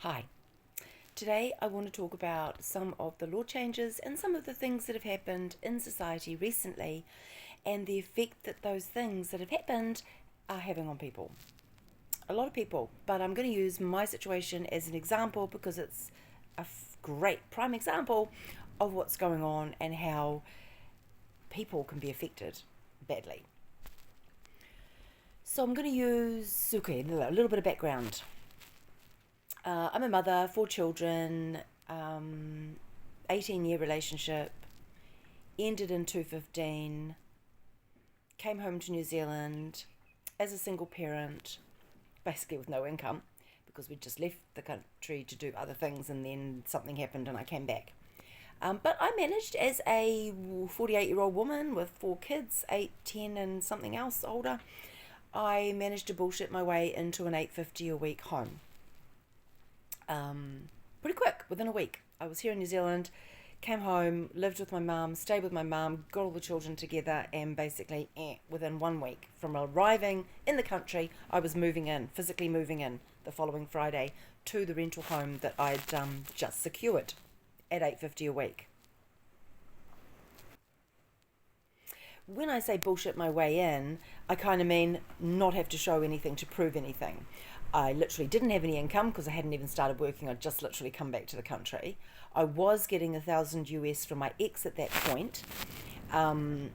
Hi. Today I want to talk about some of the law changes and some of the things that have happened in society recently and the effect that those things that have happened are having on people. A lot of people, but I'm going to use my situation as an example because it's a great prime example of what's going on and how people can be affected badly. So I'm going to use, a little bit of background. I'm a mother, 4 children, 18-year relationship, ended in 2015, came home to New Zealand as a single parent, basically with no income, because we'd just left the country to do other things and then something happened and I came back. But I managed as a 48-year-old woman with 4 kids, 8, 10 and something else older. I managed to bullshit my way into an $850 a week home. Pretty quick, within a week. I was here in New Zealand, came home, lived with my mum, stayed with my mum, got all the children together, and basically within 1 week from arriving in the country, I was physically moving in the following Friday to the rental home that I'd just secured at $850 a week. When I say bullshit my way in, I kind of mean not have to show anything to prove anything. I literally didn't have any income because I hadn't even started working. I'd just literally come back to the country. I was getting $1,000 from my ex at that point. And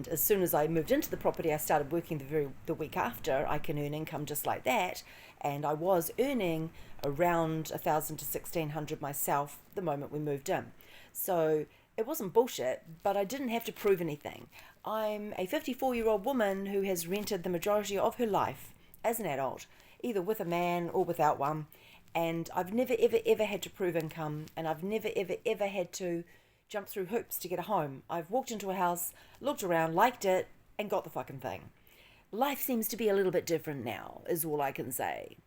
as soon as I moved into the property, I started working the week after. I can earn income just like that. And I was earning around $1,000 to $1,600 myself the moment we moved in. So it wasn't bullshit, but I didn't have to prove anything. I'm a 54-year-old woman who has rented the majority of her life as an adult, either with a man or without one, and I've never ever had to prove income, and I've never ever had to jump through hoops to get a home. I've walked into a house, looked around, liked it, and got the fucking thing. Life seems to be a little bit different now, is all I can say.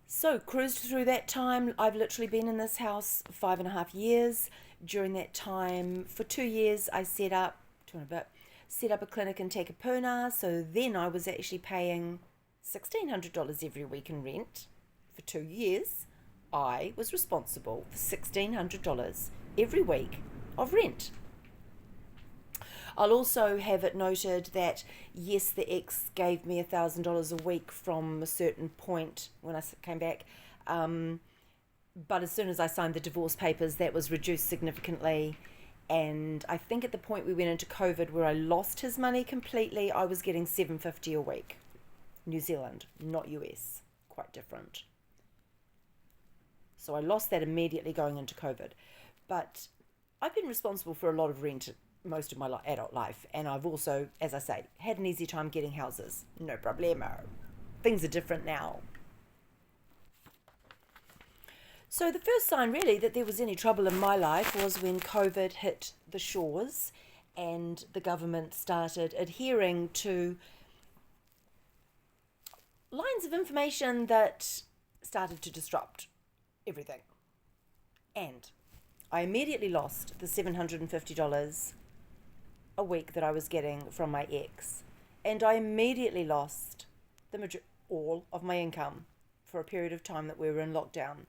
So, cruised through that time. I've literally been in this house 5.5 years. During that time, for 2 years, I set up a clinic in Tekapuna. So then I was actually paying $1,600 every week in rent for 2 years. I was responsible for $1,600 every week of rent. I'll also have it noted that, yes, the ex gave me $1,000 a week from a certain point when I came back. But as soon as I signed the divorce papers, that was reduced significantly. And I think at the point we went into COVID where I lost his money completely, I was getting $750 a week. New Zealand, not US. Quite different. So I lost that immediately going into COVID. But I've been responsible for a lot of rent most of my adult life, and I've also, as I say, had an easy time getting houses. No problemo. Things are different now. So the first sign really that there was any trouble in my life was when COVID hit the shores and the government started adhering to lines of information that started to disrupt everything. And I immediately lost the $750 a week that I was getting from my ex, and I immediately lost all of my income for a period of time that we were in lockdown.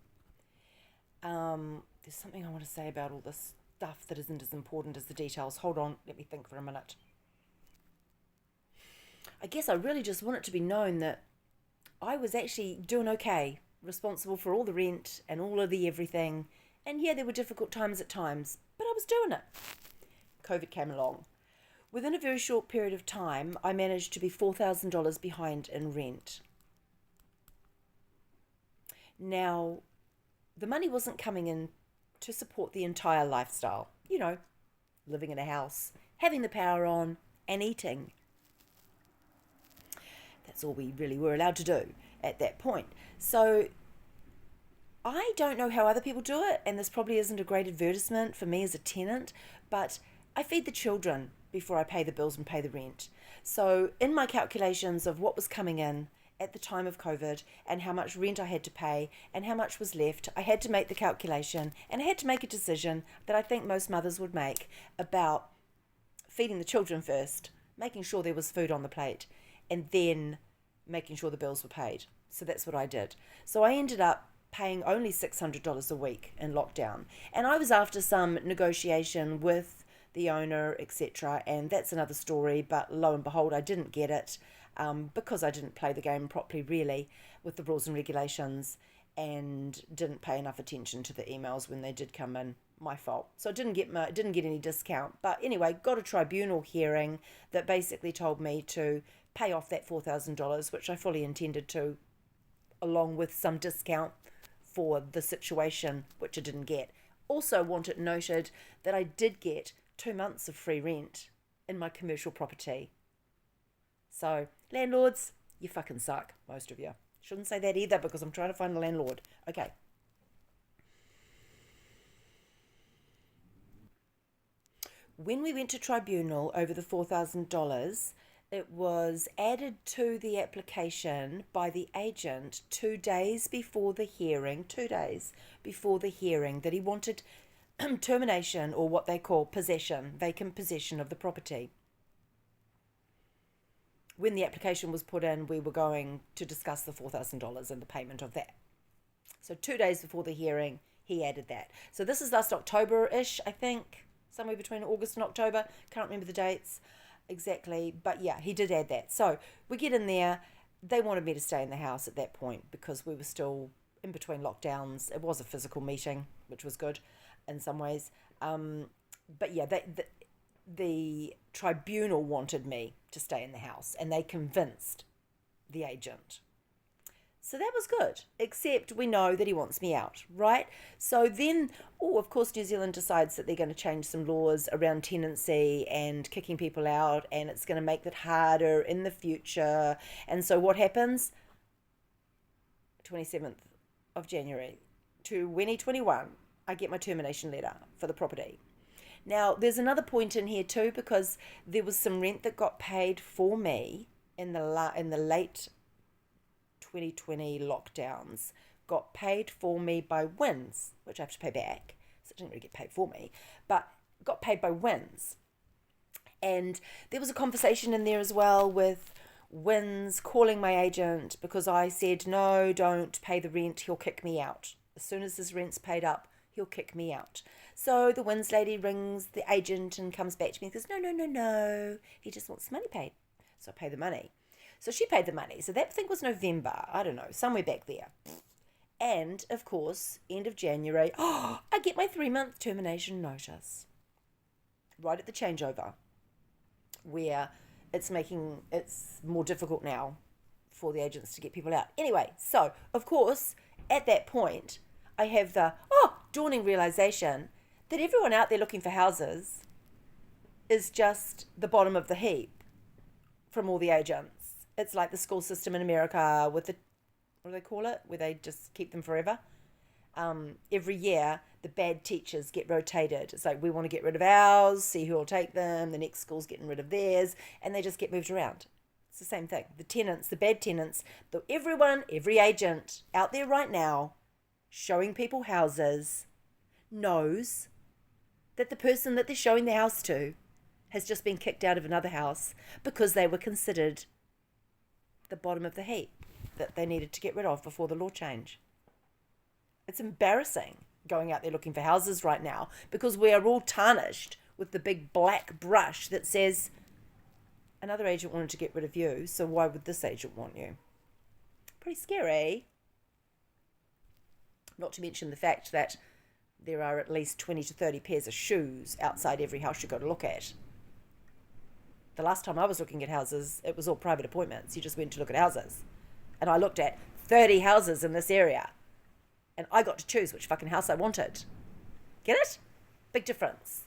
There's something I want to say about all this stuff that isn't as important as the details. Hold on, let me think for a minute. I guess I really just want it to be known that I was actually doing okay, responsible for all the rent and all of the everything. And yeah, there were difficult times at times, but I was doing it. COVID came along. Within a very short period of time, I managed to be $4,000 behind in rent. Now, the money wasn't coming in to support the entire lifestyle. You know, living in a house, having the power on, and eating. That's all we really were allowed to do at that point. So I don't know how other people do it, and this probably isn't a great advertisement for me as a tenant, but I feed the children before I pay the bills and pay the rent. So in my calculations of what was coming in at the time of COVID and how much rent I had to pay and how much was left, I had to make the calculation, and I had to make a decision that I think most mothers would make about feeding the children first, making sure there was food on the plate, and then making sure the bills were paid. So that's what I did. So I ended up paying only $600 a week in lockdown. And I was after some negotiation with the owner, etc. And that's another story. But lo and behold, I didn't get it because I didn't play the game properly, really, with the rules and regulations, and didn't pay enough attention to the emails when they did come in. My fault. So I didn't get any discount. But anyway, got a tribunal hearing that basically told me to pay off that $4,000, which I fully intended to, along with some discount for the situation, which I didn't get. Also want it noted that I did get 2 months of free rent in my commercial property. So landlords, you fucking suck, most of you. Shouldn't say that either because I'm trying to find a landlord. Okay. When we went to tribunal over the $4,000, it was added to the application by the agent 2 days before the hearing, 2 days before the hearing, that he wanted termination, or what they call possession, vacant possession of the property. When the application was put in, we were going to discuss the $4,000 and the payment of that. So 2 days before the hearing, he added that. So this is last October-ish, I think, somewhere between August and October. Can't remember the dates exactly, but yeah, he did add that. So we get in there. They wanted me to stay in the house at that point because we were still in between lockdowns. It was a physical meeting, which was good in some ways. But yeah, the tribunal wanted me to stay in the house, and they convinced the agent. So that was good, except we know that he wants me out, right? So then, of course, New Zealand decides that they're going to change some laws around tenancy and kicking people out, and it's going to make that harder in the future. And so what happens? 27th of January 2021, I get my termination letter for the property. Now, there's another point in here too, because there was some rent that got paid for me in the late 2020 lockdowns, got paid for me by Wins, which I have to pay back. So it didn't really get paid for me, but got paid by Wins. And there was a conversation in there as well with Wins calling my agent because I said, no, don't pay the rent, he'll kick me out. As soon as his rent's paid up, he'll kick me out. So the Wins lady rings the agent and comes back to me and goes, no, he just wants money paid. So I pay the money. So she paid the money. So that thing was November, I don't know, somewhere back there. And, of course, end of January, I get my 3-month termination notice. Right at the changeover, where it's more difficult now for the agents to get people out. Anyway, so, of course, at that point, I have the, dawning realization that everyone out there looking for houses is just the bottom of the heap from all the agents. It's like the school system in America with the, what do they call it? Where they just keep them forever. Every year, the bad teachers get rotated. It's like, we want to get rid of ours, see who will take them. The next school's getting rid of theirs. And they just get moved around. It's the same thing. The tenants, the bad tenants, every agent out there right now showing people houses knows that the person that they're showing the house to has just been kicked out of another house because they were considered the bottom of the heap that they needed to get rid of before the law change. It's embarrassing going out there looking for houses right now because we are all tarnished with the big black brush that says another agent wanted to get rid of you, so why would this agent want you? Pretty scary. Not to mention the fact that there are at least 20 to 30 pairs of shoes outside every house you go to look at. The last time I was looking at houses, it was all private appointments. You just went to look at houses. And I looked at 30 houses in this area. And I got to choose which fucking house I wanted. Get it? Big difference.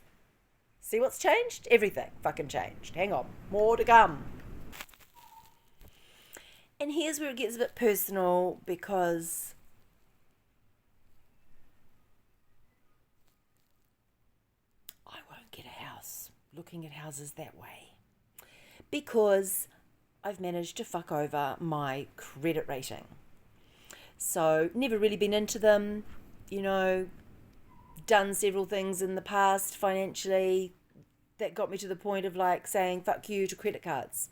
See what's changed? Everything fucking changed. Hang on. More to come. And here's where it gets a bit personal because I won't get a house looking at houses that way. Because I've managed to fuck over my credit rating. So, never really been into them, done several things in the past financially that got me to the point of like saying fuck you to credit cards.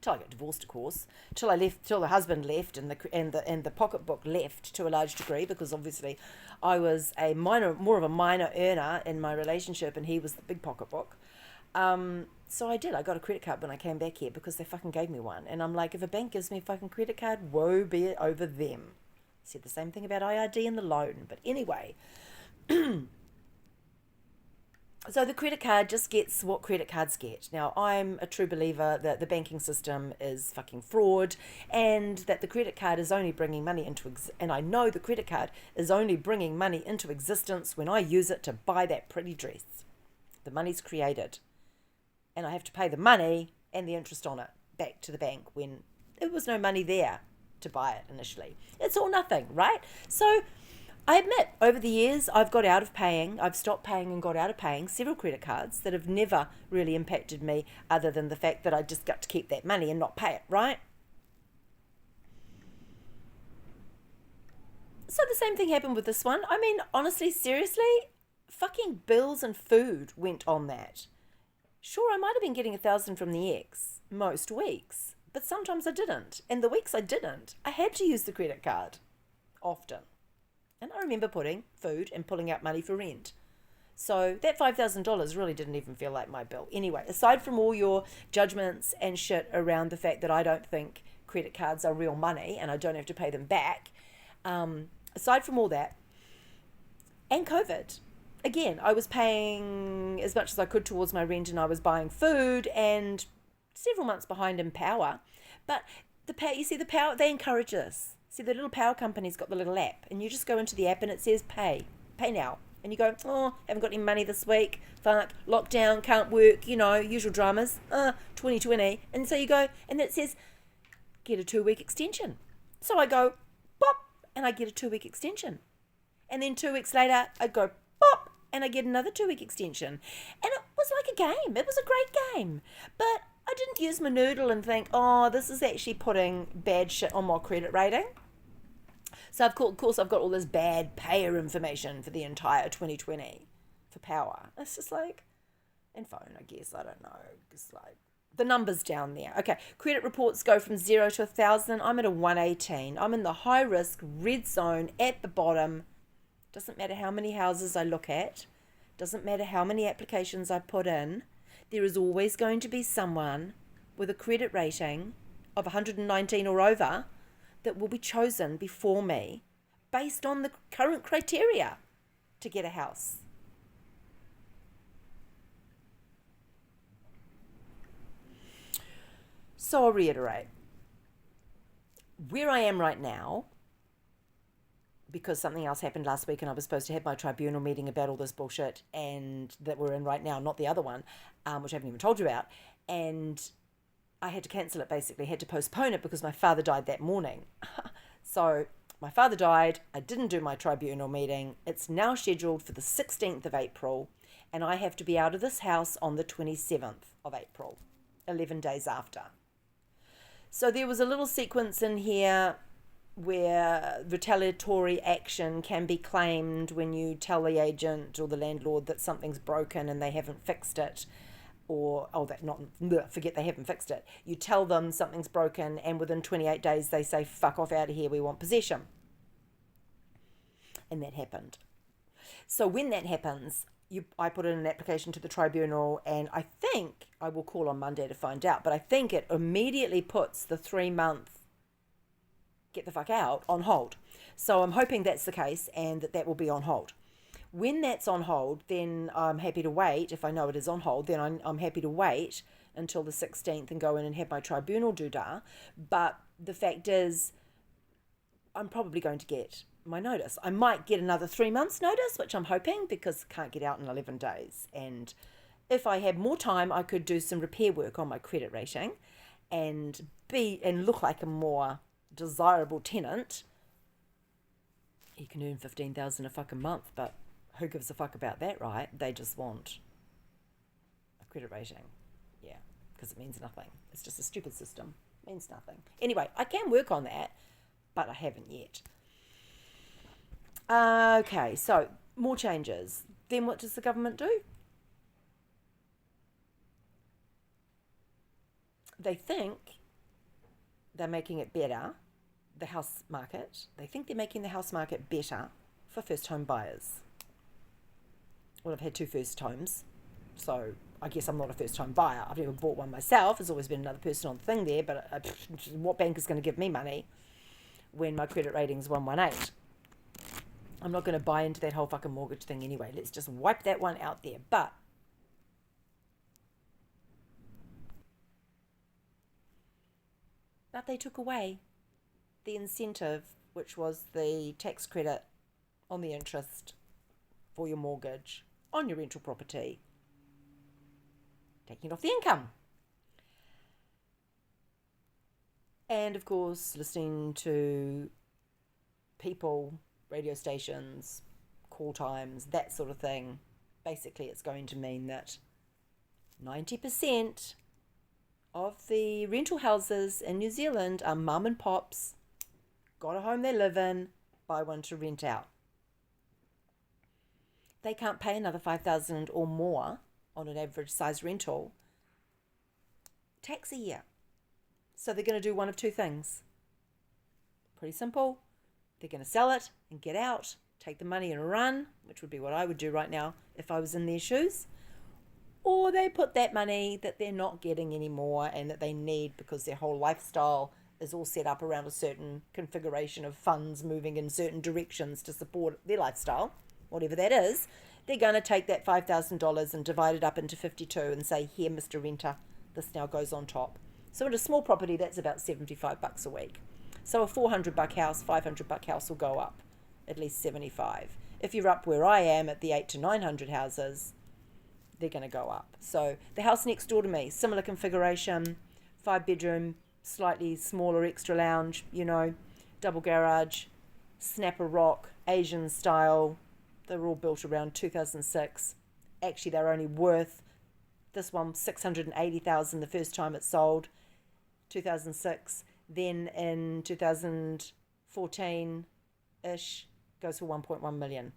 till I got divorced, of course, till the husband left, and the pocketbook left to a large degree, because obviously I was more of a minor earner in my relationship, and he was the big pocketbook. So I got a credit card when I came back here, because they fucking gave me one, and I'm like, if a bank gives me a fucking credit card, woe be it over them. Said the same thing about IRD and the loan, but anyway. So the credit card just gets what credit cards get. Now, I'm a true believer that the banking system is fucking fraud, and that the credit card is only bringing money and I know the credit card is only bringing money into existence when I use it to buy that pretty dress. The money's created, and I have to pay the money and the interest on it back to the bank when there was no money there to buy it initially. It's all nothing, right? So I admit, over the years, I've stopped paying and got out of paying several credit cards that have never really impacted me, other than the fact that I just got to keep that money and not pay it, right? So the same thing happened with this one. I mean, honestly, seriously, fucking bills and food went on that. Sure, I might have been getting 1,000 from the ex most weeks, but sometimes I didn't. And the weeks I didn't, I had to use the credit card often. And I remember putting food and pulling out money for rent. So that $5,000 really didn't even feel like my bill. Anyway, aside from all your judgments and shit around the fact that I don't think credit cards are real money and I don't have to pay them back, aside from all that, and COVID, again, I was paying as much as I could towards my rent, and I was buying food, and several months behind in power. But the power, they encourage this. See, the little power company's got the little app, and you just go into the app and it says pay now. And you go, oh, haven't got any money this week, fuck, lockdown, can't work, usual dramas, 2020. And so you go, and it says, get a 2-week extension. So I go, pop, and I get a 2-week extension. And then 2 weeks later, I go, pop, and I get another 2-week extension. And it was like a game. It was a great game. But I didn't use my noodle and think, oh, this is actually putting bad shit on my credit rating. So of course I've got all this bad payer information for the entire 2020 for power. It's just like, and phone, I guess, I don't know. Just like the numbers down there. Okay, credit reports go from 0 to 1,000. I'm at a 118. I'm in the high risk red zone at the bottom. Doesn't matter how many houses I look at. Doesn't matter how many applications I put in. There is always going to be someone with a credit rating of 119 or over that will be chosen before me based on the current criteria to get a house. So I'll reiterate. Where I am right now, because something else happened last week and I was supposed to have my tribunal meeting about all this bullshit and that we're in right now, not the other one, which I haven't even told you about. And I had to cancel it, basically, had to postpone it because my father died that morning. So my father died. I didn't do my tribunal meeting. It's now scheduled for the 16th of April, and I have to be out of this house on the 27th of April, 11 days after. So there was a little sequence in here where retaliatory action can be claimed when you tell the agent or the landlord that something's broken and they haven't fixed it. Forget they haven't fixed it. You tell them something's broken, and within 28 days they say, fuck off out of here, we want possession. And that happened. So when that happens, I put in an application to the tribunal, and I think I will call on Monday to find out, but I think it immediately puts the 3-month get the fuck out on hold. So I'm hoping that's the case and that will be on hold. When that's on hold, then I'm happy to wait. If I know it is on hold, then I'm happy to wait until the 16th and go in and have my tribunal doodah. But the fact is, I'm probably going to get my notice. I might get another 3 months notice, which I'm hoping, because I can't get out in 11 days. And if I had more time, I could do some repair work on my credit rating and look like a more desirable tenant. You can earn $15,000 a fucking month, but who gives a fuck about that, right? They just want a credit rating. Yeah, because it means nothing. It's just a stupid system. It means nothing. Anyway, I can work on that, but I haven't yet. Okay, so more changes. Then what does the government do? They think they're making it better, the house market. They think they're making the house market better for first home buyers. Well, I've had 2 first homes, so I guess I'm not a first home buyer. I've never bought one myself. There's always been another person on the thing there, but what bank is going to give me money when my credit rating is 118? I'm not going to buy into that whole fucking mortgage thing anyway. Let's just wipe that one out there. But they took away the incentive, which was the tax credit on the interest for your mortgage on your rental property, taking it off the income. And of course, listening to people, radio stations, call times, that sort of thing. Basically, it's going to mean that 90% of the rental houses in New Zealand are mum and pops, got a home they live in, buy one to rent out. They can't pay another $5,000 or more on an average size rental tax a year. So they're going to do one of 2 things. Pretty simple. They're going to sell it and get out, take the money and run, which would be what I would do right now if I was in their shoes. Or they put that money that they're not getting anymore and that they need because their whole lifestyle is all set up around a certain configuration of funds moving in certain directions to support their lifestyle, whatever that is. They're going to take that $5,000 and divide it up into 52 and say, here, Mr. Renter, this now goes on top. So in a small property, that's about $75 a week. So a $400 house, $500 house will go up at least 75. If you're up where I am at the 800 to 900 houses, they're going to go up. So the house next door to me, similar configuration, 5-bedroom, slightly smaller extra lounge, double garage, snapper rock, Asian style. They were all built around 2006. Actually, they're only worth, this one, $680,000 the first time it sold, 2006. Then in 2014-ish, goes for 1.1 million.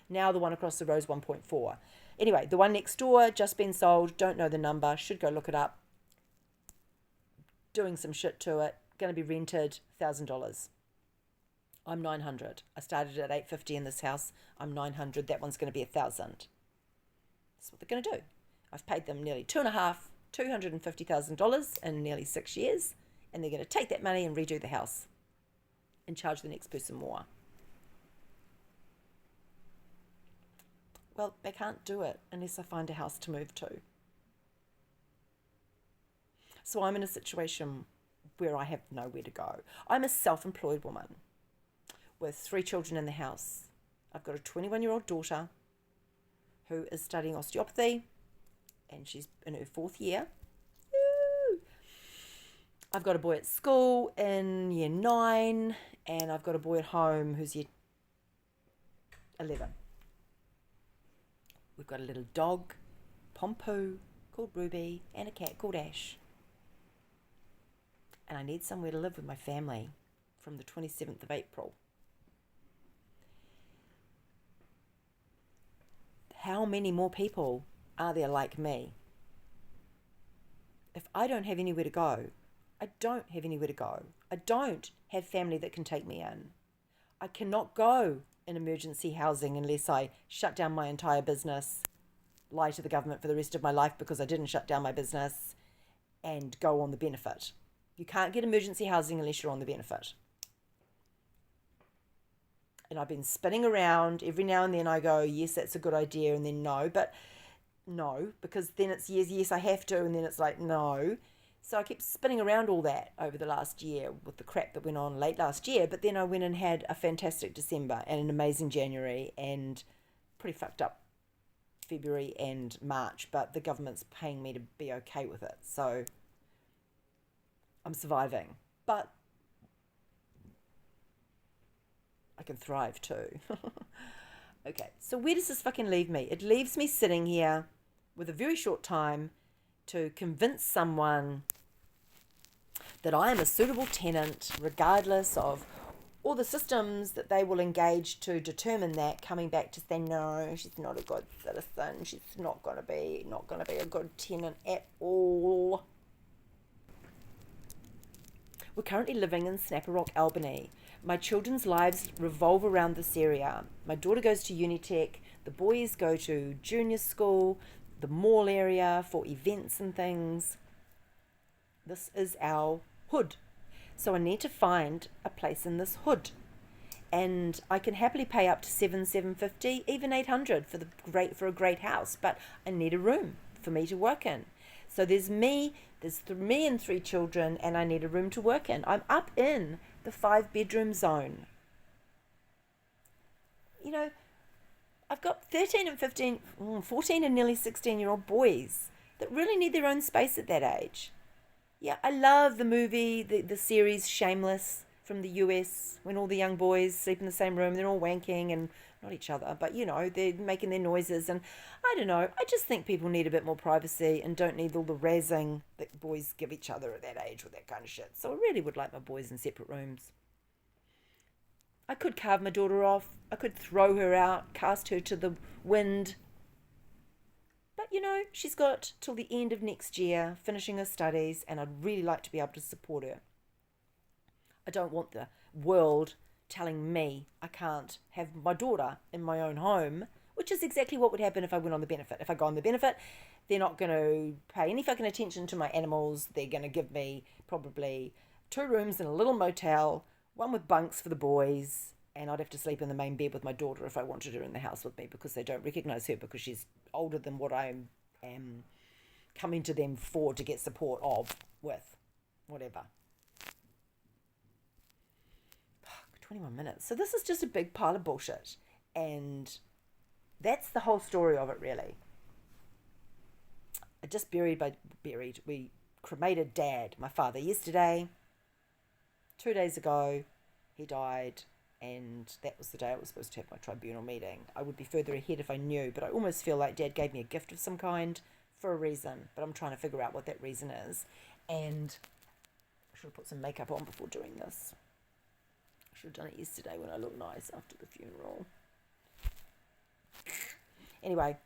Now the one across the road is 1.4. Anyway, the one next door, just been sold, don't know the number, should go look it up. Doing some shit to it, going to be rented, $1,000. I'm 900. I started at 850 in this house. I'm 900. That one's going to be 1,000. That's what they're going to do. I've paid them nearly $250,000 in nearly 6 years, and they're going to take that money and redo the house and charge the next person more. Well, they can't do it unless I find a house to move to. So I'm in a situation where I have nowhere to go. I'm a self-employed woman with 3 children in the house. I've got a 21-year-old daughter who is studying osteopathy, and she's in her 4th year. Woo! I've got a boy at school in year 9, and I've got a boy at home who's year 11. We've got a little dog, Pompoo, called Ruby, and a cat called Ash. And I need somewhere to live with my family from the 27th of April. How many more people are there like me? If I don't have anywhere to go, I don't have anywhere to go. I don't have family that can take me in. I cannot go in emergency housing unless I shut down my entire business, lie to the government for the rest of my life because I didn't shut down my business, and go on the benefit. You can't get emergency housing unless you're on the benefit. And I've been spinning around. Every now and then I go, yes, that's a good idea, and then no. But no, because then it's yes, I have to, and then it's like, no. So I kept spinning around all that over the last year with the crap that went on late last year. But then I went and had a fantastic December and an amazing January and pretty fucked up February and March. But the government's paying me to be okay with it. So I'm surviving. But I can thrive too. Okay, so where does this fucking leave me? It leaves me sitting here with a very short time to convince someone that I am a suitable tenant, regardless of all the systems that they will engage to determine that, coming back to say, no, she's not a good citizen, she's not going to be a good tenant at all. We're currently living in Snapper Albany. My children's lives revolve around this area. My daughter goes to Unitec, the boys go to junior school, the mall area for events and things. This is our hood. So I need to find a place in this hood. And I can happily pay up to $750, even $800 for a great house, but I need a room for me to work in. So there's me and 3 children, and I need a room to work in. I'm up in the 5-bedroom zone. You know, I've got 13 and 15, 14 and nearly 16-year-old boys that really need their own space at that age. Yeah, I love the movie, the series Shameless from the US, when all the young boys sleep in the same room, they're all wanking and not each other, but you know, they're making their noises. And I don't know, I just think people need a bit more privacy and don't need all the razzing that boys give each other at that age with that kind of shit. So I really would like my boys in separate rooms. I could carve my daughter off, I could throw her out, cast her to the wind. But you know, she's got till the end of next year, finishing her studies, and I'd really like to be able to support her. I don't want the world telling me I can't have my daughter in my own home, which is exactly what would happen if I went on the benefit. If I go on the benefit, they're not going to pay any fucking attention to my animals. They're going to give me probably 2 rooms in a little motel, one with bunks for the boys, and I'd have to sleep in the main bed with my daughter if I wanted her in the house with me, because they don't recognise her because she's older than what I am coming to them for to get support with, whatever. 21 minutes. So this is just a big pile of bullshit. And that's the whole story of it, really. I just we cremated Dad, my father, yesterday. 2 days ago, he died. And that was the day I was supposed to have my tribunal meeting. I would be further ahead if I knew, but I almost feel like Dad gave me a gift of some kind for a reason. But I'm trying to figure out what that reason is. And I should have put some makeup on before doing this. Should have done it yesterday when I looked nice after the funeral. Anyway,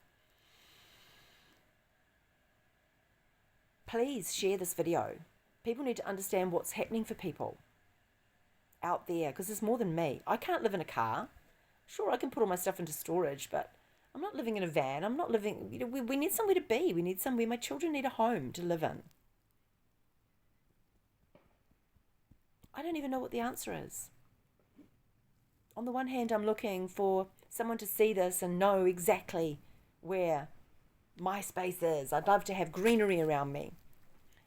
please share this video. People need to understand what's happening for people out there, because there's more than me. I can't live in a car. Sure, I can put all my stuff into storage, but I'm not living in a van. I'm not living, you know, we need somewhere to be. We need somewhere, my children need a home to live in. I don't even know what the answer is. On the one hand, I'm looking for someone to see this and know exactly where my space is. I'd love to have greenery around me.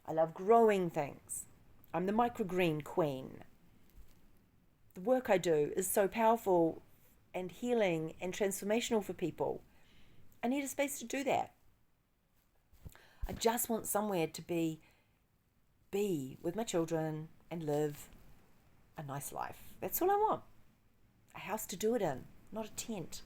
I love growing things. I'm the microgreen queen. The work I do is so powerful and healing and transformational for people. I need a space to do that. I just want somewhere to be with my children and live a nice life. That's all I want. A house to do it in, not a tent.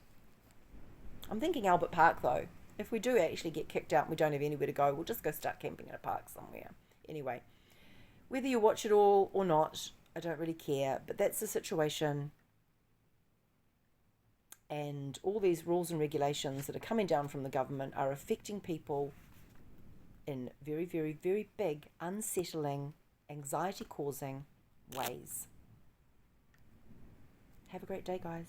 I'm thinking Albert Park though. If we do actually get kicked out and we don't have anywhere to go, we'll just go start camping in a park somewhere. Anyway, whether you watch it all or not, I don't really care, but that's the situation. And all these rules and regulations that are coming down from the government are affecting people in very, very, very big, unsettling, anxiety-causing ways. Have a great day, guys.